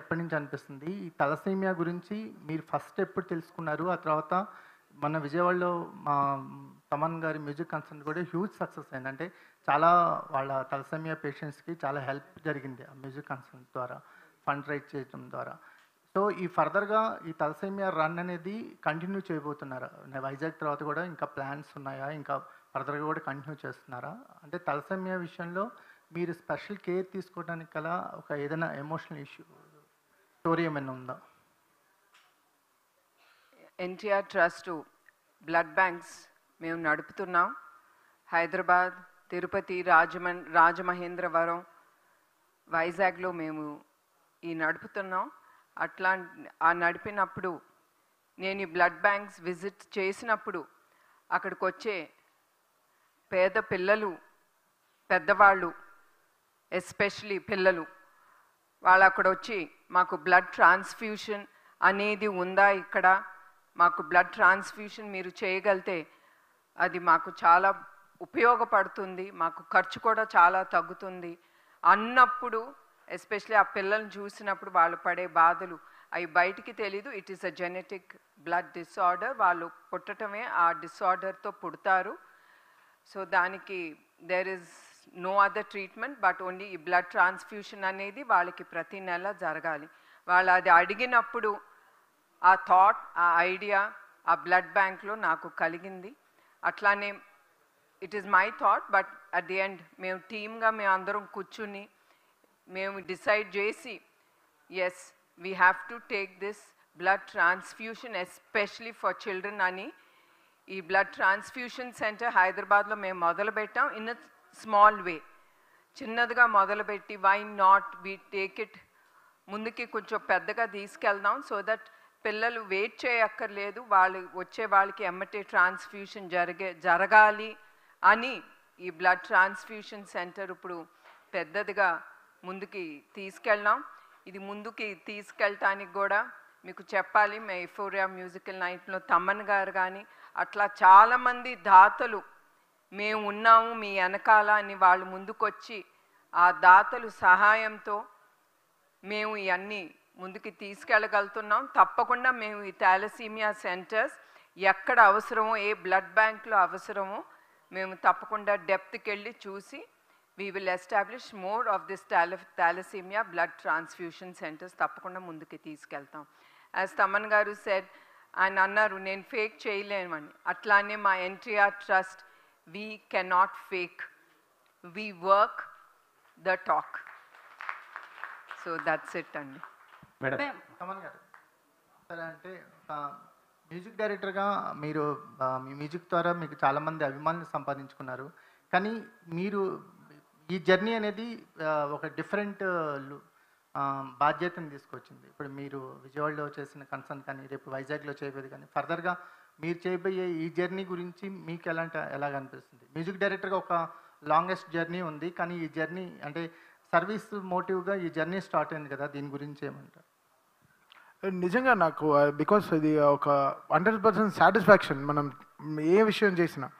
ఎప్పటి నుంచి అనిపిస్తుంది? ఈ తలసేమియా గురించి మీరు ఫస్ట్ ఎప్పుడు తెలుసుకున్నారు? ఆ తర్వాత మన విజయవాడలో మా తమన్ గారి మ్యూజిక్ కన్సర్ట్ కూడా హ్యూజ్ సక్సెస్ అయింది. అంటే చాలా వాళ్ళ తలసేమియా పేషెంట్స్‌కి చాలా హెల్ప్ జరిగింది ఆ మ్యూజిక్ కన్సర్ట్ ద్వారా, ఫండ్ రైజ్ చేయడం ద్వారా. సో, ఈ ఫర్దర్‌గా ఈ తలసేమియా రన్ అనేది కంటిన్యూ చేయబోతున్నారా? వైజాగ్ తర్వాత కూడా ఇంకా ప్లాన్స్ ఉన్నాయా? ఇంకా ఫర్దర్‌గా కూడా కంటిన్యూ చేస్తున్నారా? అంటే తలసేమియా విషయంలో మీరు స్పెషల్ కేర్ తీసుకోవడానికి గల ఒక ఏదైనా ఎమోషనల్ స్టోరీ ఏమైనా ఉందా? ఎన్టీఆర్ ట్రస్ట్ బ్లడ్ బ్యాంక్స్ మేము నడుపుతున్నాం. హైదరాబాద్, తిరుపతి, రాజమహేంద్రవరం, వైజాగ్లో మేము ఈ నడుపుతున్నాం. ఆ నడిపినప్పుడు నేను ఈ బ్లడ్ బ్యాంక్స్ విజిట్ చేసినప్పుడు అక్కడికి వచ్చే పేద పిల్లలు, పెద్దవాళ్ళు, ఎస్పెషలీ పిల్లలు, వాళ్ళు అక్కడ వచ్చి మాకు బ్లడ్ ట్రాన్స్ఫ్యూషన్ అనేది ఉందా, ఇక్కడ మాకు బ్లడ్ ట్రాన్స్ఫ్యూషన్ మీరు చేయగలిగితే అది మాకు చాలా ఉపయోగపడుతుంది, మాకు ఖర్చు కూడా చాలా తగ్గుతుంది అన్నప్పుడు, ఎస్పెషలీ ఆ పిల్లల్ని చూసినప్పుడు వాళ్ళు పడే బాధలు అవి బయటికి తెలీదు. It is a genetic blood disorder. వాళ్ళు పుట్టటమే ఆ డిసార్డర్తో పుడతారు. సో దానికి there is no other treatment but only ఈ బ్లడ్ ట్రాన్స్ఫ్యూషన్ అనేది వాళ్ళకి ప్రతి నెల జరగాలి. వాళ్ళు అది అడిగినప్పుడు ఆ థాట్, ఆ ఐడియా ఆ బ్లడ్ బ్యాంక్లో నాకు కలిగింది. అట్లానే it is my thought, but at the end మేము టీమ్గా మేము అందరం కూర్చుని మేము డిసైడ్ చేసి yes we have to take this blood transfusion especially for children అని ఈ బ్లడ్ ట్రాన్స్ఫ్యూషన్ సెంటర్ హైదరాబాద్లో మేము మొదలుపెట్టాం. ఇన్ అ స్మాల్ వే, చిన్నదిగా మొదలుపెట్టి why not we take it ముందుకి కొంచెం పెద్దగా తీసుకెళ్దాం, సో దట్ పిల్లలు వెయిట్ చేయక్కర్లేదు, వాళ్ళు వచ్చే వాళ్ళకి ఎమ్మటే ట్రాన్స్ఫ్యూషన్ జరగాలి అని ఈ బ్లడ్ ట్రాన్స్ఫ్యూషన్ సెంటర్ ఇప్పుడు పెద్దదిగా ముందుకి తీసుకెళ్ళాం. ఇది ముందుకి తీసుకెళ్ళటానికి కూడా మీకు చెప్పాలి, మే ఎఫోరియా మ్యూజికల్ నైట్లో తమ్మన్ గారు కానీ అట్లా చాలామంది దాతలు మేము ఉన్నాము మీ వెనకాల అని వాళ్ళు ముందుకొచ్చి ఆ దాతలు సహాయంతో మేము ఇవన్నీ ముందుకి తీసుకెళ్ళగలుగుతున్నాం. తప్పకుండా మేము ఈ థాలసీమియా సెంటర్స్ ఎక్కడ అవసరమో, ఏ బ్లడ్ బ్యాంక్లో అవసరమో మేము తప్పకుండా డెప్త్కి వెళ్ళి చూసి we will establish more of this thalassemia blood transfusion centers తప్పకుండా ముందుకి తీసుకెళ్తాం. యాజ్ తమన్ గారు సెడ్, ఆయన అన్నారు నేను ఫేక్ చేయలేమని, అట్లానే మా NTR trust we cannot fake, we work the talk. So that's it అండి. మేడం తమన్ గారు, సరే అంటే మ్యూజిక్ డైరెక్టర్గా మీరు మీ మ్యూజిక్ ద్వారా మీకు చాలామంది అభిమానులు సంపాదించుకున్నారు. కానీ మీరు ఈ జర్నీ అనేది ఒక డిఫరెంట్ బాధ్యతను తీసుకొచ్చింది. ఇప్పుడు మీరు విజయవాడలో చేసిన కన్సర్న్ కానీ, రేపు వైజాగ్లో చేయబోయేది కానీ, ఫర్దర్గా మీరు చేయబోయే ఈ జర్నీ గురించి మీకు ఎలాగ అనిపిస్తుంది? మ్యూజిక్ డైరెక్టర్గా ఒక లాంగెస్ట్ జర్నీ ఉంది, కానీ ఈ జర్నీ అంటే సర్వీస్ మోటివ్గా ఈ జర్నీ స్టార్ట్ అయింది కదా, దీని గురించి ఏమంటారు? నిజంగా నాకు బికాస్ ఇది ఒక 100% సాటిస్ఫాక్షన్. మనం ఏ విషయం చేసినా,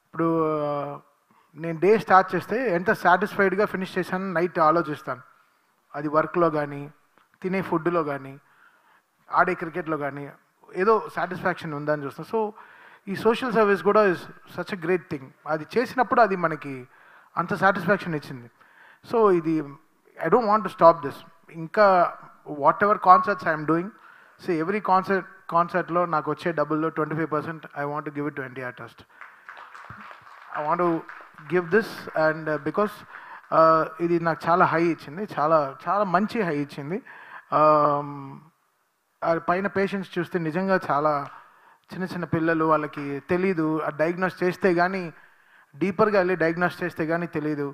ఇప్పుడు నేను డే స్టార్ట్ చేస్తే ఎంత సాటిస్ఫైడ్గా ఫినిష్ చేశాను నైట్ ఆలోచిస్తాను. అది వర్క్లో కానీ, తినే ఫుడ్లో కానీ, ఆడే క్రికెట్లో కానీ ఏదో సాటిస్ఫాక్షన్ ఉందని చూస్తాను. సో ఈ సోషల్ సర్వీస్ కూడా is such a great thing. అది చేసినప్పుడు అది మనకి అంత సాటిస్ఫాక్షన్ ఇచ్చింది. సో ఇది I don't want to stop this. ఇంకా whatever concerts I'm doing, so every కాన్సర్ట్లో నాకు వచ్చే డబ్బుల్లో 25% I want to give it to NTR trust. I want to give this and because ఇది నాకు చాలా హై ఇచ్చింది, చాలా చాలా మంచి హై ఇచ్చింది. పైన పేషెంట్స్ చూస్తే నిజంగా చాలా చిన్న చిన్న పిల్లలు, వాళ్ళకి తెలీదు, డయాగ్నోస్ చేస్తే కానీ, డీపర్గా వెళ్ళి డయాగ్నోస్ చేస్తే కానీ తెలీదు.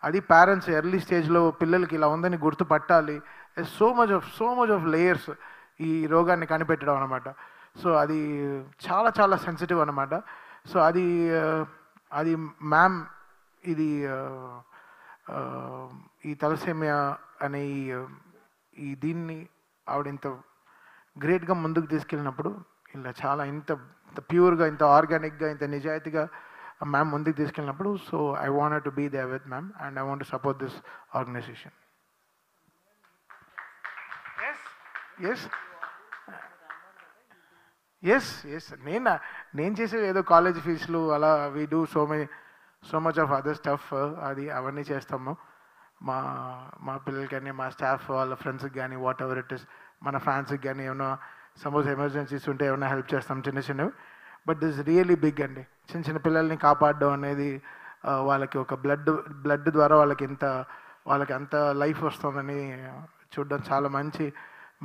అది పేరెంట్స్ ఎర్లీ స్టేజ్లో పిల్లలకి ఇలా ఉందని గుర్తుపట్టాలి. సో మచ్ ఆఫ్ లేయర్స్ ఈ రోగాన్ని కనిపెట్టడం అనమాట. సో అది చాలా చాలా సెన్సిటివ్ అనమాట. సో అది మ్యామ్ ఇది ఈ తలసేమియా అనే ఈ దీన్ని ఆవిడ ఇంత గ్రేట్గా ముందుకు తీసుకెళ్ళినప్పుడు, ఇలా చాలా ఇంత ప్యూర్గా, ఇంత ఆర్గానిక్గా, ఇంత నిజాయితీగా మ్యామ్ ముందుకు తీసుకెళ్ళినప్పుడు, so I wanted to be there with ma'am and I want to support this organisation. Yes yes yes నేను చేసేది ఏదో కాలేజ్ ఫీజులు అలా we do so much of other stuff అది అవన్నీ చేస్తాము. మా మా పిల్లలకి కానీ మా స్టాఫ్ వాళ్ళ ఫ్రెండ్స్కి కానీ వాట్ ఎవర్ ఇట్ ఇస్, మన ఫ్యాన్స్కి కానీ ఏమైనా సపోజ్ ఎమర్జెన్సీస్ ఉంటే ఏమైనా హెల్ప్ చేస్తాం చిన్నవి. బట్ దిస్ రియలీ బిగ్ అండి. చిన్న పిల్లల్ని కాపాడడం అనేది వాళ్ళకి ఒక బ్లడ్ ద్వారా వాళ్ళకి అంత లైఫ్ వస్తుందని చూడడం చాలా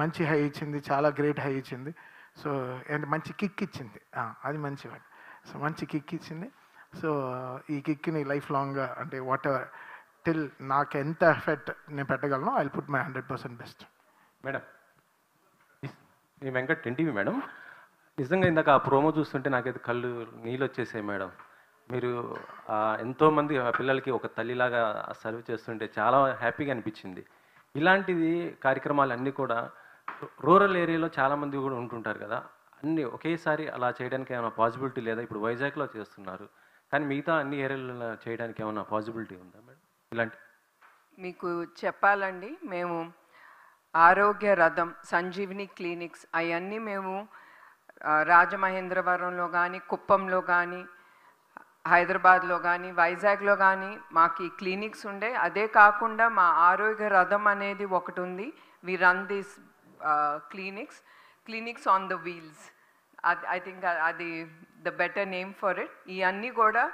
మంచి హై ఇచ్చింది, చాలా గ్రేట్ హై ఇచ్చింది. సో అండ్ మంచి కిక్ ఇచ్చింది, అది మంచివాడు. సో మంచి కిక్ ఇచ్చింది. సో ఈ కిక్ని లైఫ్ లాంగ్గా అంటే వాట్ ఎవర్ టిల్ నాకు ఎంత ఎఫెక్ట్ నేను పెట్టగలను, I will put my 100% best. Madam, ఈ వెంకట్ ఎన్టీవీ మేడం, నిజంగా ఇందాక ఆ ప్రోమో చూస్తుంటే నాకైతే కళ్ళు నీళ్ళు వచ్చేసాయి మేడం. మీరు ఎంతోమంది పిల్లలకి ఒక తల్లిలాగా సర్వ్ చేస్తుంటే చాలా హ్యాపీగా అనిపించింది. ఇలాంటిది కార్యక్రమాలన్నీ కూడా రూరల్ ఏరియాలో చాలామంది కూడా ఉంటుంటారు కదా, అన్నీ ఒకేసారి అలా చేయడానికి ఏమైనా పాసిబిలిటీ లేదా? ఇప్పుడు వైజాగ్లో చేస్తున్నారు, కానీ మిగతా అన్ని ఏరియాలలో చేయడానికి ఏమైనా పాసిబిలిటీ ఉందా మేడం? ఇలాంటి మీకు చెప్పాలండి, మేము ఆరోగ్య రథం, సంజీవిని క్లినిక్స్ అవన్నీ మేము రాజమహేంద్రవరంలో కానీ, కుప్పంలో కానీ, హైదరాబాద్లో కానీ, వైజాగ్లో కానీ మాకు ఈ క్లినిక్స్ ఉండే. అదే కాకుండా మా ఆరోగ్య రథం అనేది ఒకటి ఉంది. We run this clinics on the wheels. I think అది the better name for it. ఇవన్నీ కూడా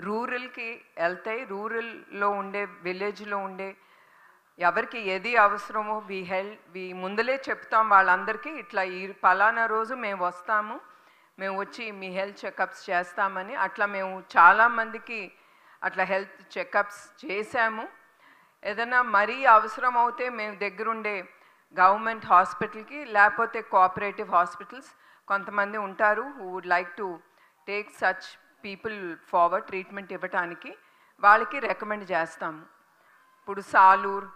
రూరల్కి వెళ్తాయి. రూరల్లో ఉండే, విలేజ్లో ఉండే ఎవరికి ఏది అవసరమో వి ముందలే చెప్తాం వాళ్ళందరికీ, ఇట్లా ఈ పలానా రోజు మేము వస్తాము, మేము వచ్చి మీ హెల్త్ చెకప్స్ చేస్తామని. అట్లా మేము చాలామందికి అట్లా హెల్త్ చెకప్స్ చేశాము. ఏదైనా మరీ అవసరం అవుతే మేము దగ్గరుండే గవర్నమెంట్ హాస్పిటల్కి, లేకపోతే కోఆపరేటివ్ హాస్పిటల్స్ కొంతమంది ఉంటారు who would like to take such people forward treatment ఇవ్వటానికి, వాళ్ళకి రికమెండ్ చేస్తాము. ఇప్పుడు సాలూర్,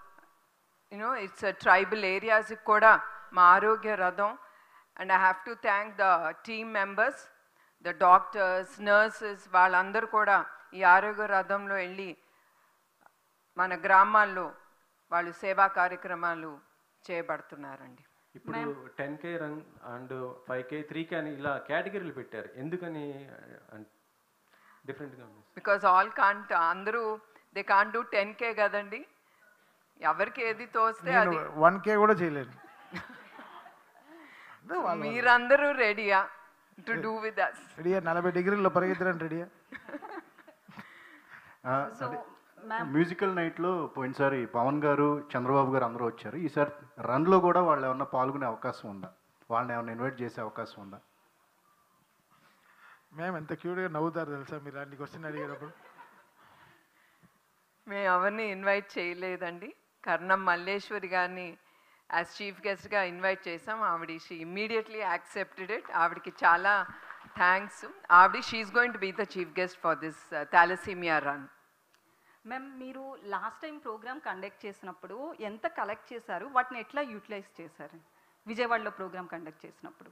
ఇట్స్ ట్రైబల్ ఏరియాస్కి కూడా మా ఆరోగ్య రథం. And I have to thank the team members, the doctors, nurses, వాళ్ళందరూ కూడా ఈ ఆరోగ్య రథంలో వెళ్ళి మన గ్రామాల్లో వాళ్ళు సేవా కార్యక్రమాలు చేయబడుతున్నారండి. ఇప్పుడు 10K run and 5K 3K అని ఇలా కేటగిరీలు పెట్టారు, ఎందుకని డిఫరెంట్గా ఉంది? బికాజ్ అందరూ దే కాంట్ డూ 10K కదండి, ఎవరికి ఏది తోస్తే అది. 1K కూడా చేయలేదు. మీరందరూ రెడీయా టు డూ విత్ us? రెడీయా, 40 డిగ్రీల్లో పరిగెత్తడానికి రెడీయా? మ్యూజికల్ నైట్లో పోయినసారి పవన్ గారు, చంద్రబాబు గారు అందరూ వచ్చారు. ఈసారి రన్లో కూడా వాళ్ళు ఏమన్నా పాల్గొనే అవకాశం ఉందా? వాళ్ళని ఏమన్నా ఇన్వైట్ చేసే అవకాశం ఉందా? మేము ఎంత క్యూట్గా నవ్వుతారు తెలుసా మీరు అలాంటి క్వశ్చన్ అడిగేటప్పుడు. మేము ఎవరిని ఇన్వైట్ చేయలేదండి. కర్ణం మల్లేశ్వరి గారిని యాజ్ చీఫ్ గెస్ట్గా ఇన్వైట్ చేసాం. She immediately accepted it. ఆవిడకి చాలా thanks. She is going to be the chief guest for this thalassemia run. Ma'am, మీరు లాస్ట్ టైం ప్రోగ్రామ్ కండక్ట్ చేసినప్పుడు ఎంత కలెక్ట్ చేశారు, వాటిని ఎట్లా యూటిలైజ్ చేశారు విజయవాడలో ప్రోగ్రామ్ కండక్ట్ చేసినప్పుడు?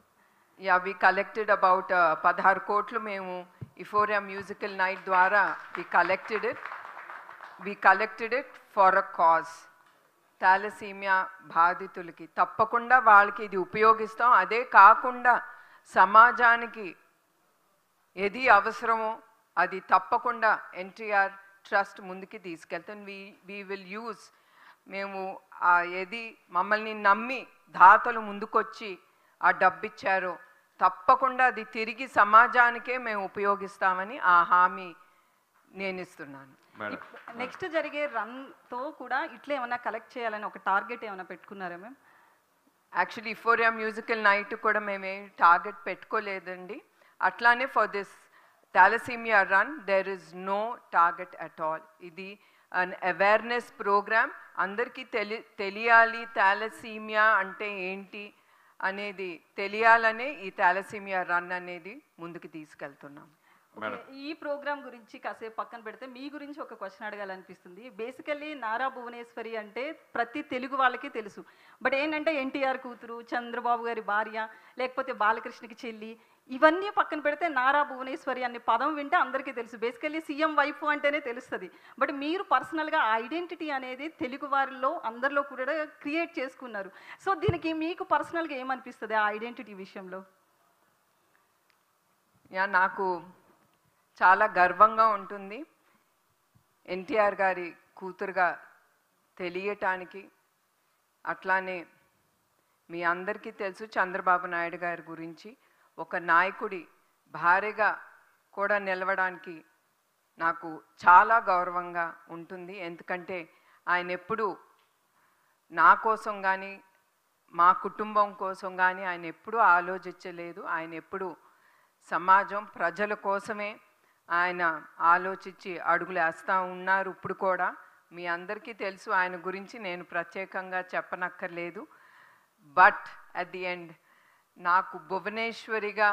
వి కలెక్టెడ్ అబౌట్ 16 కోట్లు మేము ఇఫోరియా మ్యూజికల్ నైట్ ద్వారా we collected it for a cause. Thalassaemia బాధితులకి తప్పకుండా వాళ్ళకి ఇది ఉపయోగిస్తాం. అదే కాకుండా సమాజానికి ఏది అవసరమో అది తప్పకుండా ఎన్టీఆర్ ట్రస్ట్ ముందుకి తీసుకెళ్తాం. వీ విల్ యూజ్, మేము ఏది మమ్మల్ని నమ్మి దాతలు ముందుకొచ్చి ఆ డబ్బిచ్చారో తప్పకుండా అది తిరిగి సమాజానికే మేము ఉపయోగిస్తామని ఆ హామీ నేను ఇస్తున్నాను. నెక్స్ట్ జరిగే రన్తో కూడా ఇట్లా ఏమైనా కలెక్ట్ చేయాలని ఒక టార్గెట్ ఏమైనా పెట్టుకున్నారా ma'am? Actually Euphoria musical night కూడా మేమేం టార్గెట్ పెట్టుకోలేదండి. అట్లానే for this thalassemia run there is no target at all. ఇది అన్ అవేర్నెస్ ప్రోగ్రామ్. అందరికీ తెలియాలి థాలసీమియా అంటే ఏంటి అనేది తెలియాలనే ఈ థాలసీమియా రన్ అనేది ముందుకు తీసుకెళ్తున్నాం. ఈ ప్రోగ్రామ్ గురించి కాసేపు పక్కన పెడితే మీ గురించి ఒక క్వశ్చన్ అడగాలనిపిస్తుంది. బేసికల్లీ నారా భువనేశ్వరి అంటే ప్రతి తెలుగు వాళ్ళకి తెలుసు. బట్ ఏంటంటే ఎన్టీఆర్ కూతురు, చంద్రబాబు గారి భార్య, లేకపోతే బాలకృష్ణకి చెల్లి, ఇవన్నీ పక్కన పెడితే నారా భువనేశ్వరి అనే పదం వింటే అందరికీ తెలుసు, బేసికల్లీ సీఎం వైఫ్ అంటేనే తెలుస్తుంది. బట్ మీరు పర్సనల్గా ఐడెంటిటీ అనేది తెలుగు వారిలో అందరిలో కూడా క్రియేట్ చేసుకున్నారు. సో దీనికి మీకు పర్సనల్గా ఏమనిపిస్తుంది ఆ ఐడెంటిటీ విషయంలో? నాకు చాలా గర్వంగా ఉంటుంది ఎన్టీఆర్ గారి కూతురుగా తెలియటానికి. అట్లానే మీ అందరికీ తెలుసు చంద్రబాబు నాయుడు గారి గురించి. ఒక నాయకుడి భార్యగా కూడా నిలవడానికి నాకు చాలా గౌరవంగా ఉంటుంది. ఎందుకంటే ఆయన ఎప్పుడు నా కోసం కానీ మా కుటుంబం కోసం కానీ ఆయన ఎప్పుడూ ఆలోచించలేదు. ఆయన ఎప్పుడు సమాజం ప్రజల కోసమే ఆయన ఆలోచించి అడుగులు వేస్తూ ఉన్నారు. ఇప్పుడు కూడా మీ అందరికీ తెలుసు ఆయన గురించి, నేను ప్రత్యేకంగా చెప్పనక్కర్లేదు. బట్ అట్ ది ఎండ్ నాకు భువనేశ్వరిగా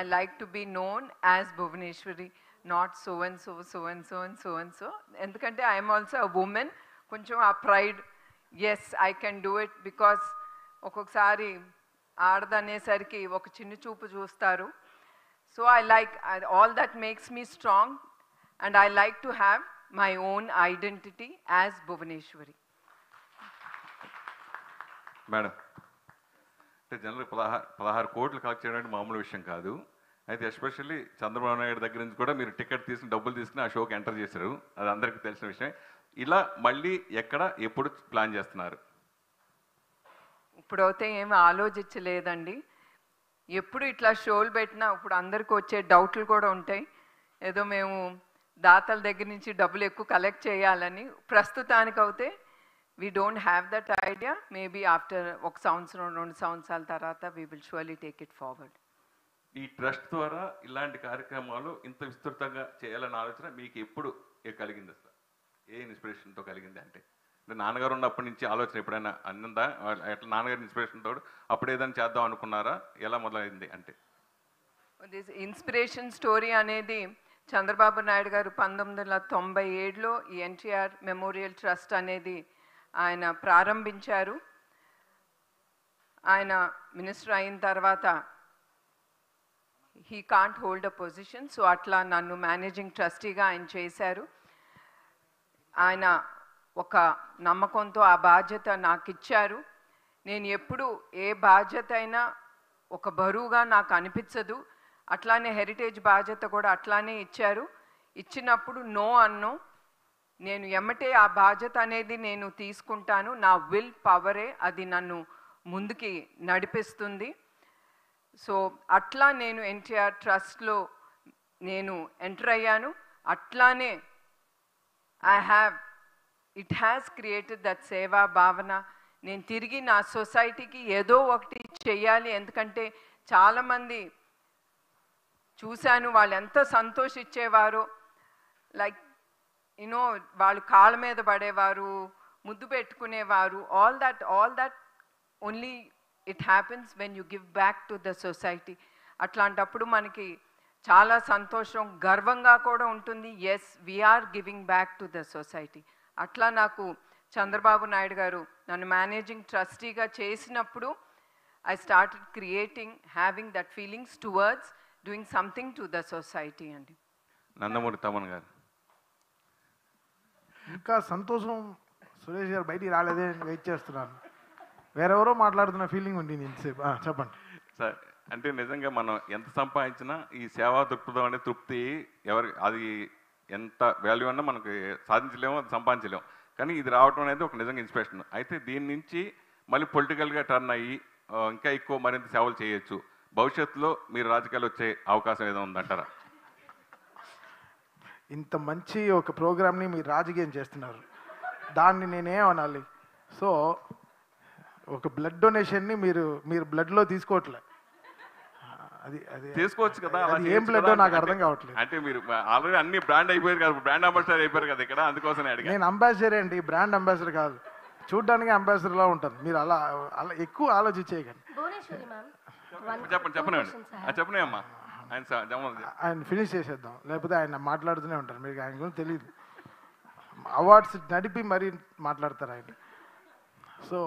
I like to be known as Bhuvaneshwari, not so and so so and so and so and so. ఎందుకంటే ఐఎమ్ ఆల్సో అ ఉమెన్. కొంచెం ఆ pride, yes I can do it. Because ఒక్కొక్కసారి ఆడదనేసరికి ఒక చిన్న చూపు చూస్తారు. So I like all that makes me strong, and I like to have my own identity as Bhuvaneshwari. Madam, అంటే జనరల్ 16 కోట్లు కలెక్ట్ చేయడం మామూలు విషయం కాదు. అయితే ఎస్పెషల్లీ చంద్రబాబు నాయుడు దగ్గర నుంచి కూడా మీరు టికెట్ తీసుకుని డబ్బులు తీసుకుని ఆ షోకి ఎంటర్ చేశారు, అది అందరికీ తెలిసిన విషయం. ఇలా మళ్ళీ ఎక్కడ ఎప్పుడు ప్లాన్ చేస్తున్నారు? ఇప్పుడైతే ఏమి ఆలోచించలేదండి. ఎప్పుడు ఇట్లా షోలు పెట్టినా ఇప్పుడు అందరికీ వచ్చే డౌట్లు కూడా ఉంటాయి, ఏదో మేము దాతల దగ్గర నుంచి డబ్బులు ఎక్కువ కలెక్ట్ చేయాలని. ప్రస్తుతానికి అయితే we don't have that idea. Maybe after 1 సంవత్సరం 2 సంవత్సరాల తర్వాత we will surely take it forward. ఈ ట్రస్ట్ ద్వారా ఇలాంటి కార్యక్రమాలు ఇంత విస్తృతంగా చేయాలన్న ఆలోచన మీకు ఎప్పుడు కలిగింది? అసలు ఏ ఇన్స్పిరేషన్తో కలిగింది? అంటే నాన్నగారు ఉన్నప్పటి నుంచి ఆలోచన ఎప్పుడైనా అన్నిందా? ఎట్లా నాన్నగారి ఇన్స్పిరేషన్ తోడు అప్పుడు ఏదైనా చేద్దాం అనుకున్నారా? ఎలా మొదలైంది? అంటే దిస్ ఇన్స్పిరేషన్ స్టోరీ అనేది చంద్రబాబు నాయుడు గారు 1997లో ఈ ఎన్టీఆర్ మెమోరియల్ ట్రస్ట్ అనేది ఆయన ప్రారంభించారు. ఆయన మినిస్టర్ అయిన తర్వాత he can't hold a position, so అట్లా నన్ను మేనేజింగ్ ట్రస్టీగా ఆయన చేశారు. ఆయన ఒక నమ్మకంతో ఆ బాధ్యత నాకు ఇచ్చారు. నేను ఎప్పుడు ఏ బాధ్యత అయినా ఒక బరువుగా నాకు అనిపించదు. అట్లానే హెరిటేజ్ బాధ్యత కూడా అట్లానే ఇచ్చారు. ఇచ్చినప్పుడు నో అన్నో, నేను ఎమ్మటే ఆ బాధ్యత అనేది నేను తీసుకుంటాను. నా విల్ పవరే అది నన్ను ముందుకి నడిపిస్తుంది. సో అట్లా నేను ఎన్టీఆర్ ట్రస్ట్లో నేను ఎంటర్ అయ్యాను. అట్లానే ఇట్ హ్యాస్ క్రియేటెడ్ దట్ సేవా భావన. నేను తిరిగి నా సొసైటీకి ఏదో ఒకటి చెయ్యాలి. ఎందుకంటే చాలామంది చూశాను, వాళ్ళు ఎంత సంతోషించేవారో. లైక్ యూనో వాళ్ళు కాళ్ళ మీద పడేవారు, ముద్దు పెట్టుకునేవారు. All that only it happens when you give back to the society. అట్లాంటప్పుడు మనకి చాలా సంతోషం, గర్వంగా కూడా ఉంటుంది. Yes, we're giving back to the society. అట్లా నాకు చంద్రబాబు నాయుడు గారు నన్ను మేనేజింగ్ ట్రస్టీగా చేసినప్పుడు I started creating, having that feelings towards doing something to the society అండి. నందమూరి తమన్ గారు, ఇంకా సంతోషం సురేష్ గారు బయటికి రాలేదే వెయిట్ చేస్తున్నాను. వేరెవరో మాట్లాడుతున్న ఫీలింగ్ ఉంది ఇంతసేపు. చెప్పండి సార్. అంటే నిజంగా మనం ఎంత సంపాదించినా ఈ సేవా దృక్పథం అనే తృప్తి అది ఎంత వాల్యూ అన్నా మనకి సాధించలేము, అది సంపాదించలేము. కానీ ఇది రావటం అనేది ఒక నిజంగా ఇన్స్పిరేషన్. అయితే దీని నుంచి మళ్ళీ పొలిటికల్గా టర్న్ అయ్యి ఇంకా ఎక్కువ మరింత సేవలు చేయొచ్చు. భవిష్యత్తులో మీరు రాజకీయాలు వచ్చే అవకాశం ఏదో ఉందంటారా? ఇంత మంచి ఒక ప్రోగ్రామ్ని మీరు రాజకీయం చేస్తున్నారు, దాన్ని నేనేమనాలి? సో ఒక బ్లడ్ డొనేషన్ని మీరు బ్లడ్లో తీసుకోవట్లే, అది అది తీసుకోవచ్చు కదా. అది ఏం బ్లడ్ నాకు అర్థం కావట్లేదు. అంటే మీరు ఆల్రెడీ అన్ని బ్రాండ్ అయిపోయారు కదా, బ్రాండ్ అంబాసిడర్ అయిపోయారు కదా ఇక్కడ, అందుకోసం అడిగాను. నేను అంబాసిడర్ అండి, బ్రాండ్ అంబాసిడర్ కాదు. చూడ్డానికి అంబాసిడర్లా ఉంటాను. మీరు అలా అలా ఎక్కువ ఆలోచించేయకండి. చెప్పండి అమ్మా. ఆయన ఫినిష్ చేసేద్దాం, లేకపోతే ఆయన మాట్లాడుతూనే ఉంటారు. మీకు ఆయన గురించి తెలియదు. అవార్డ్స్ నడిపి మరీ మాట్లాడతారు ఆయన. సో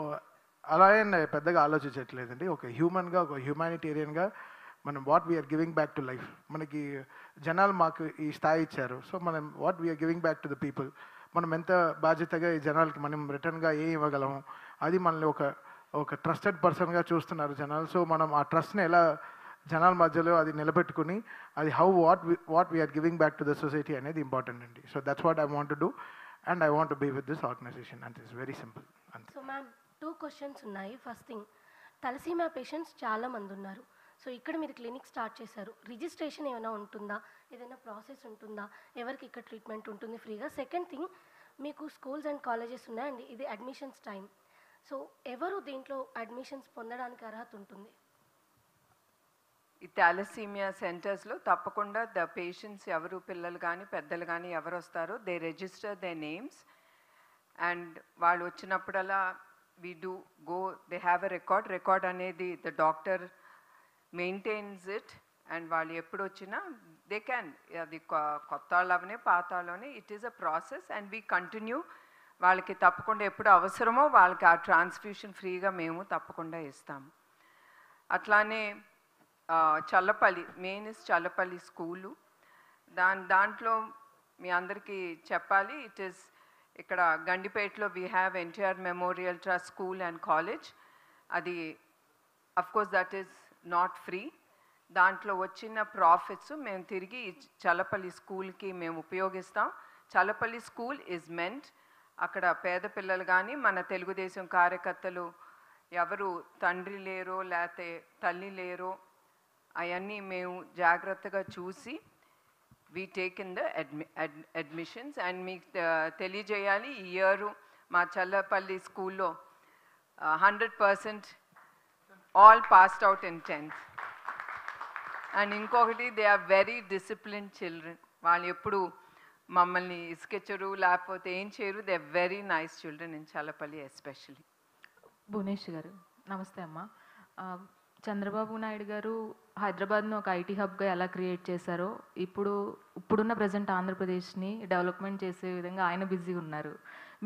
అలా పెద్దగా ఆలోచించట్లేదండి. ఒక హ్యూమన్గా, ఒక హ్యూమానిటేరియన్గా మనం what we're giving back to life. మనకి జనాలు మాకు ఈ స్థాయి ఇచ్చారు, సో మనం what we're giving back to the people. మనం ఎంత బాధ్యతగా ఈ జనాలకి మనం రిటర్న్గా ఏం ఇవ్వగలము, అది మనల్ని ఒక ట్రస్టెడ్ పర్సన్గా చూస్తున్నారు జనాలు. సో మనం ఆ ట్రస్ట్ని ఎలా జనాల మధ్యలో అది నిలబెట్టుకుని అది what we're giving back to the society అనేది ఇంపార్టెంట్ అండి. So that's what I want to do and I want to be with this organization and it's very simple అంతే. సో మ్యామ్ 2 క్వశ్చన్స్ ఉన్నాయి. ఫస్ట్ థింగ్, తలసీమియా పేషెంట్స్ చాలామంది ఉన్నారు. So ఇక్కడ మీరు clinic start చేశారు, registration ఏమైనా ఉంటుందా, ఏదైనా ప్రాసెస్ ఉంటుందా, ఎవరికి ఇక్కడ ట్రీట్మెంట్ ఉంటుంది ఫ్రీగా? సెకండ్ థింగ్, మీకు స్కూల్స్ అండ్ కాలేజెస్ ఉన్నాయండి, ఇది అడ్మిషన్స్ టైం. సో ఎవరు దీంట్లో అడ్మిషన్స్ పొందడానికి అర్హత ఉంటుంది? ఈ థాలసీమియా సెంటర్స్లో తప్పకుండా ద పేషెంట్స్ ఎవరు, పిల్లలు కానీ పెద్దలు కానీ ఎవరు వస్తారో they register they names and వాళ్ళు వచ్చినప్పుడల్లా we do go, they have a record అనేది the doctor maintains it and వాళ్ళు ఎప్పుడు వచ్చినా they can, అది కొత్త వాళ్ళవనే పాత వాళ్ళనే, it is a process and we continue. వాళ్ళకి తప్పకుండా ఎప్పుడు అవసరమో వాళ్ళకి ఆ ట్రాన్స్ఫ్యూషన్ ఫ్రీగా మేము తప్పకుండా ఇస్తాము. అట్లానే Challapalli main is Challapalli school, దాంట్లో మీ అందరికీ చెప్పాలి, ఇట్ ఈస్ ఇక్కడ గండిపేటలో we have NTR memorial trust school and college. అది of course that is not free. దాంట్లో వచ్చిన ప్రాఫిట్స్ మేము తిరిగి చల్లపల్లి స్కూల్కి మేము ఉపయోగిస్తాం. చల్లపల్లి స్కూల్ ఈజ్ మెంట్, అక్కడ పేద పిల్లలు కానీ మన తెలుగుదేశం కార్యకర్తలు ఎవరు తండ్రి లేరో లేకపోతే తల్లి లేరో అవన్నీ మేము జాగ్రత్తగా చూసి we take in the admissions and మీకు తెలియజేయాలి, ఈ ఇయర్ మా చల్లపల్లి స్కూల్లో 100% all passed out in 10th. And ఇంకొకటి, they are very disciplined children. వాళ్ళు ఎప్పుడు మమ్మల్ని ఇసుకెచ్చరు లేకపోతే ఏం చేయరు. They are very nice children in Challapalli especially. Bhuvanesh గారు నమస్తే అమ్మ. చంద్రబాబు నాయుడు గారు హైదరాబాద్ను ఒక ఐటీ హబ్గా ఎలా క్రియేట్ చేశారో ఇప్పుడున్న ప్రజెంట్ ఆంధ్రప్రదేశ్ని డెవలప్మెంట్ చేసే విధంగా ఆయన బిజీగా ఉన్నారు.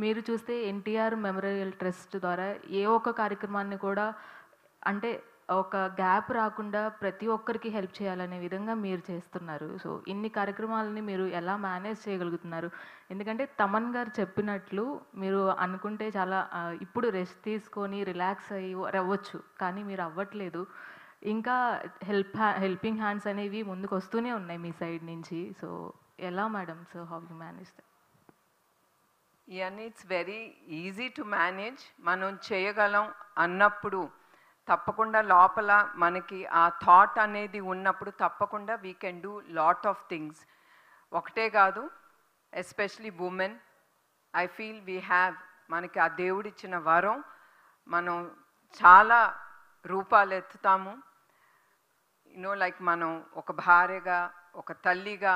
మీరు చూస్తే ఎన్టీఆర్ మెమోరియల్ ట్రస్ట్ ద్వారా ఏ ఒక్క కార్యక్రమాన్ని కూడా అంటే ఒక గ్యాప్ రాకుండా ప్రతి ఒక్కరికి హెల్ప్ చేయాలనే విధంగా మీరు చేస్తున్నారు. సో ఇన్ని కార్యక్రమాలని మీరు ఎలా మేనేజ్ చేయగలుగుతున్నారు? ఎందుకంటే తమన్ గారు చెప్పినట్లు మీరు అనుకుంటే చాలా ఇప్పుడు రెస్ట్ తీసుకొని రిలాక్స్ అవ్వచ్చు, కానీ మీరు అవ్వట్లేదు. ఇంకా హెల్పింగ్ హ్యాండ్స్ అనేవి ముందుకు వస్తూనే ఉన్నాయి మీ సైడ్ నుంచి. సో ఎలా madam? So how you manage that? ఇవన్నీ it's very easy to manage. మనం చేయగలం అన్నప్పుడు తప్పకుండా లోపల మనకి ఆ థాట్ అనేది ఉన్నప్పుడు తప్పకుండా we can do lot of things. ఒకటే కాదు, especially women, I feel we have, మనకి ఆ దేవుడిచ్చిన వరం, మనం చాలా రూపాలు ఎత్తుతాము. యూనో లైక్ మనం ఒక భార్యగా ఒక తల్లిగా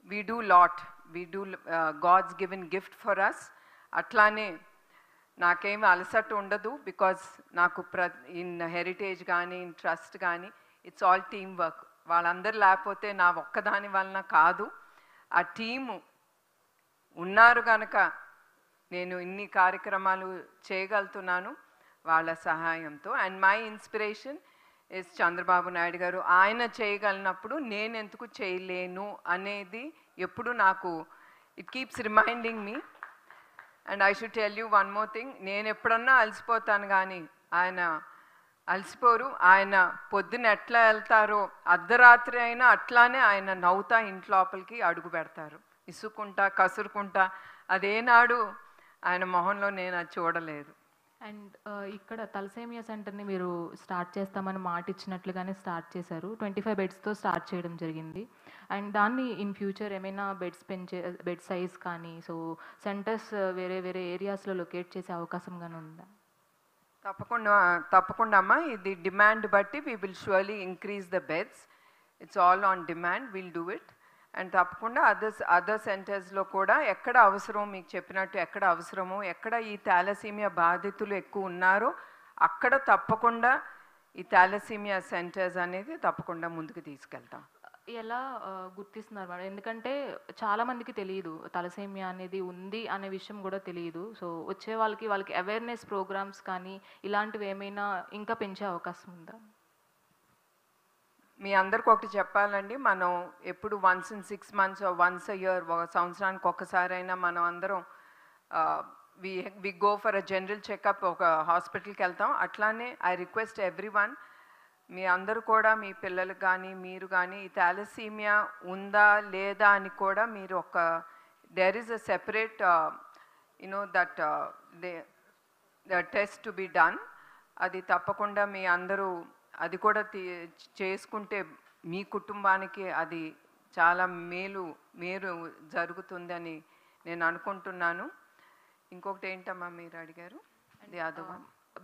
we do lot, we do god's given gift for us. అట్లానే నాకేమి అలసట ఉండదు, బికాజ్ నాకు ఇన్ హెరిటేజ్ కానీ ఇన్ ట్రస్ట్ కానీ ఇట్స్ ఆల్ టీమ్ వర్క్. వాళ్ళందరూ లేకపోతే నా ఒక్కదాని వలన కాదు, ఆ టీము ఉన్నారు కనుక నేను ఇన్ని కార్యక్రమాలు చేయగలుగుతున్నాను వాళ్ళ సహాయంతో. And my inspiration is Chandrababu Naidu గారు. ఆయన చేయగలిగినప్పుడు నేను ఎందుకు చేయలేను అనేది ఎప్పుడు నాకు it keeps reminding me. And I should tell you one more thing, నేను ఎప్పుడన్నా అలసిపోతాను కానీ ఆయన అలసిపోరు. ఆయన పొద్దున ఎట్లా వెళ్తారో అర్ధరాత్రి అయినా అట్లానే ఆయన నవ్వుతా ఇంట్లోపలికి అడుగు పెడతారు, ఇసుకుంటా కసురుకుంటా. అదేనాడు ఆయన మొహంలో నేను అది చూడలేదు. అండ్ ఇక్కడ తలసేమియా సెంటర్ని మీరు స్టార్ట్ చేస్తామని మాట ఇచ్చినట్లుగానే స్టార్ట్ చేశారు. 25 బెడ్స్తో స్టార్ట్ చేయడం జరిగింది. అండ్ దాన్ని ఇన్ ఫ్యూచర్ ఏమైనా బెడ్ సైజ్ కానీ సో సెంటర్స్ వేరే వేరే ఏరియాస్లో లొకేట్ చేసే అవకాశం కానీ ఉందా? తప్పకుండా అమ్మా. ఇది డిమాండ్ బట్టి we will surely increase the beds. It's all on demand, will do it. And తప్పకుండా అదర్ సెంటర్స్లో కూడా ఎక్కడ అవసరం, మీకు చెప్పినట్టు ఎక్కడ అవసరమో, ఎక్కడ ఈ థాలసీమియా బాధితులు ఎక్కువ ఉన్నారో అక్కడ తప్పకుండా ఈ థాలసీమియా సెంటర్స్ అనేది తప్పకుండా ముందుకు తీసుకెళ్తాం. ఎలా గుర్తిస్తున్నారు మేడం? ఎందుకంటే చాలామందికి తెలియదు తలసేమియా అనేది ఉంది అనే విషయం కూడా తెలియదు. సో వచ్చే వాళ్ళకి అవేర్నెస్ ప్రోగ్రామ్స్ కానీ ఇలాంటివి ఏమైనా ఇంకా పెంచే అవకాశం ఉందా? మీ అందరికి ఒకటి చెప్పాలండి, మనం ఎప్పుడు once in 6 months once a year, ఒక సంవత్సరానికి ఒక్కసారైనా మనం అందరం we go for a general checkup, ఒక హాస్పిటల్కి వెళ్తాం. అట్లానే ఐ రిక్వెస్ట్ ఎవ్రీవన్, మీ అందరూ కూడా మీ పిల్లలకు కానీ మీరు కానీ ఈ థాలసీమియా ఉందా లేదా అని కూడా మీరు ఒక there is a separate that the test to be done. అది తప్పకుండా మీ అందరూ అది కూడా చేసుకుంటే మీ కుటుంబానికి అది చాలా మేలు జరుగుతుందని నేను అనుకుంటున్నాను. ఇంకొకటి ఏంటమ్మా మీరు అడిగారు?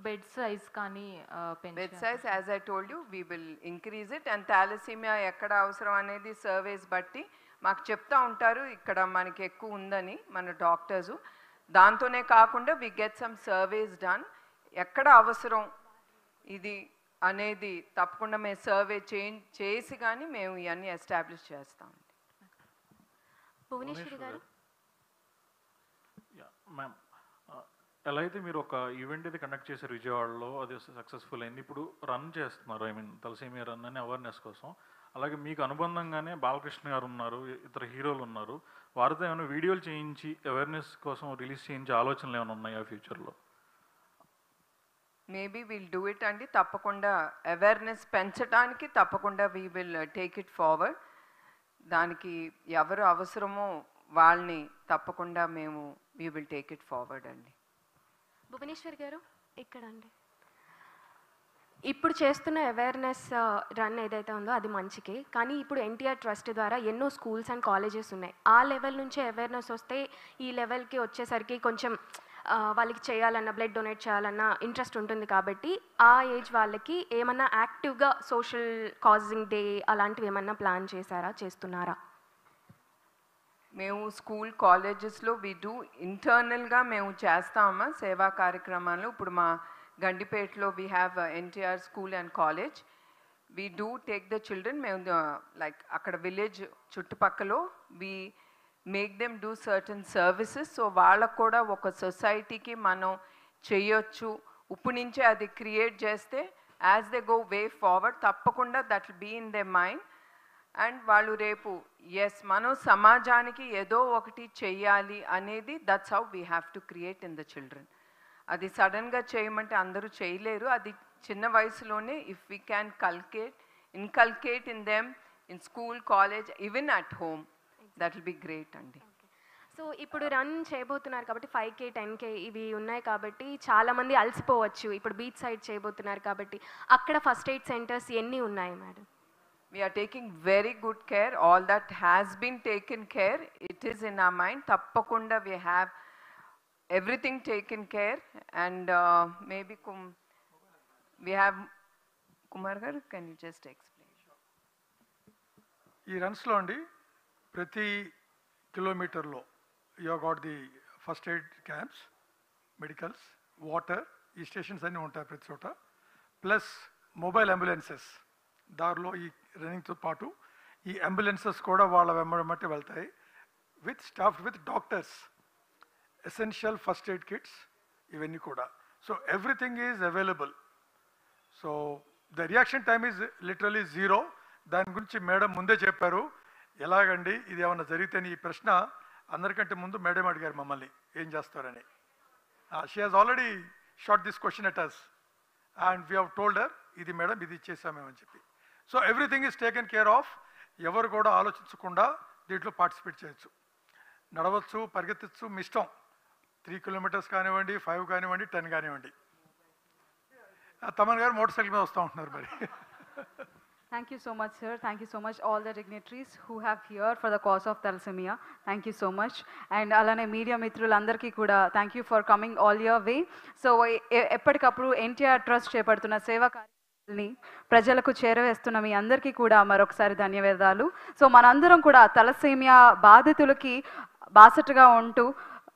బెడ్ సైజ్ కానీ bed size as I told you we will increase it. And thalassemia ఎక్కడ అవసరం అనేది సర్వేస్ బట్టి మాకు చెప్తా ఉంటారు ఇక్కడ మనకి ఎక్కువ ఉందని మన డాక్టర్సు. దాంతోనే కాకుండా we get some surveys done, ఎక్కడ అవసరం ఇది అనేది తప్పకుండా మేము సర్వే చేసి కానీ మేము ఇవన్నీ ఎస్టాబ్లిష్ చేస్తామండి. భువనేశ్వరి గారు. మ్యామ్, ఎలా అయితే మీరు ఒక ఈవెంట్ అయితే కండక్ట్ చేశారు విజయవాడలో, అది సక్సెస్ఫుల్ అయింది. ఇప్పుడు రన్ చేస్తున్నారు, ఐ మీన్ తలసేమియా రన్ అని అవేర్నెస్ కోసం. అలాగే మీకు అనుబంధంగానే బాలకృష్ణ గారు ఉన్నారు, ఇతర హీరోలు ఉన్నారు. వారితో ఏమైనా వీడియోలు చేయించి అవేర్నెస్ కోసం రిలీజ్ చేయించే ఆలోచనలు ఏమైనా ఉన్నాయా ఫ్యూచర్లో? మేబీ విల్ డూ ఇట్ అండి. తప్పకుండా అవేర్నెస్ పెంచడానికి తప్పకుండా we will take it forward. దానికి ఎవరు అవసరమో వాళ్ళని తప్పకుండా మేము we will take it forward అండి. భువనేశ్వర్ గారు ఇక్కడ అండి. ఇప్పుడు చేస్తున్న అవేర్నెస్ రన్ ఏదైతే ఉందో అది మంచికే, కానీ ఇప్పుడు ఎన్టీఆర్ ట్రస్ట్ ద్వారా ఎన్నో స్కూల్స్ అండ్ కాలేజెస్ ఉన్నాయి. ఆ లెవెల్ నుంచి అవేర్నెస్ వస్తే ఈ లెవెల్కి వచ్చేసరికి కొంచెం వాళ్ళకి చేయాలన్నా, బ్లడ్ డొనేట్ చేయాలన్నా ఇంట్రెస్ట్ ఉంటుంది. కాబట్టి ఆ ఏజ్ వాళ్ళకి ఏమన్నా యాక్టివ్గా సోషల్ కాజింగ్ డే అలాంటివి ఏమన్నా ప్లాన్ చేస్తున్నారా? మేము స్కూల్ కాలేజెస్లో వి డూ ఇంటర్నల్గా మేము చేస్తామా సేవా కార్యక్రమాలు. ఇప్పుడు మా గండిపేటలో we have NTR school and college. We do take the children. మేము లైక్ అక్కడ విలేజ్ చుట్టుపక్కల we make them do certain services. So వాళ్ళకు కూడా ఒక సొసైటీకి మనం చేయొచ్చు. ఇప్పుడు నుంచే అది క్రియేట్ చేస్తే as they go way forward తప్పకుండా that will be in they mind. And వాళ్ళు రేపు ఎస్ మనం సమాజానికి ఏదో ఒకటి చెయ్యాలి అనేది that's how we have to create in the children. అది సడన్గా చేయమంటే అందరూ చేయలేరు. అది చిన్న వయసులోనే if we can inculcate in them in school, college, even at home, that will be great అండి. సో ఇప్పుడు రన్ చేయబోతున్నారు కాబట్టి 5K 10K ఇవి ఉన్నాయి కాబట్టి చాలామంది అలసిపోవచ్చు. ఇప్పుడు బీచ్ సైడ్ చేయబోతున్నారు కాబట్టి అక్కడ ఫస్ట్ ఎయిడ్ సెంటర్స్ ఎన్ని ఉన్నాయి madam? We are taking very good care. All that has been taken care. It is in our mind. Tappakunda we have everything taken care. And maybe we have Kumar garu, can you just explain? ఈ రన్స్లో అండి ప్రతి కిలోమీటర్లో you got the first aid camps, medicals, water, ఈ stations అన్నీ ఉంటాయి ప్రతి చోట. ప్లస్ మొబైల్ అంబులెన్సెస్ దారిలో ఈ రన్నింగ్తో పాటు ఈ అంబులెన్సెస్ కూడా వాళ్ళ వెంబడి వెళ్తాయి with staff, with doctors, essential first aid kits ఇవన్నీ కూడా. So everything is available. So the reaction time is literally 0. దాని గురించి మేడం ముందే చెప్పారు. ఎలాగండి ఇది ఏమన్నా జరిగితే ఈ ప్రశ్న అందరికంటే ముందు మేడం అడిగారు మమ్మల్ని ఏం చేస్తారని. She has already shot this question at us and we have told her ఇది మేడం ఇది ఇచ్చేసామేమని చెప్పి. So everything is taken care of. ఎవరు కూడా ఆలోచించకుండా దీంట్లో పార్టిసిపేట్ చేయొచ్చు, నడవచ్చు, పరిగెత్తచ్చు, మీ ఇష్టం. 3 kilometers కానివ్వండి, 5 కానివ్వండి, 10 కానివ్వండి. తమన్ గారు మోటార్ సైకిల్ మీద వస్తూ ఉంటున్నారు మరి. Thank you so much, sir. Thank you so much, all the dignitaries who have here for the cause of thalassemia. Thank you so much. And alane media mitrulandarki kuda thank you for coming all your way. So ఎప్పటికప్పుడు NTR trust చేపడుతున్న సేవా కార్యక్రమాలని ప్రజలకు చేరవేస్తున్న మీ అందరికీ కూడా మరొకసారి ధన్యవాదాలు. So మనందరం కూడా తలసేమియా బాధితులకి బాసటగా ఉంటూ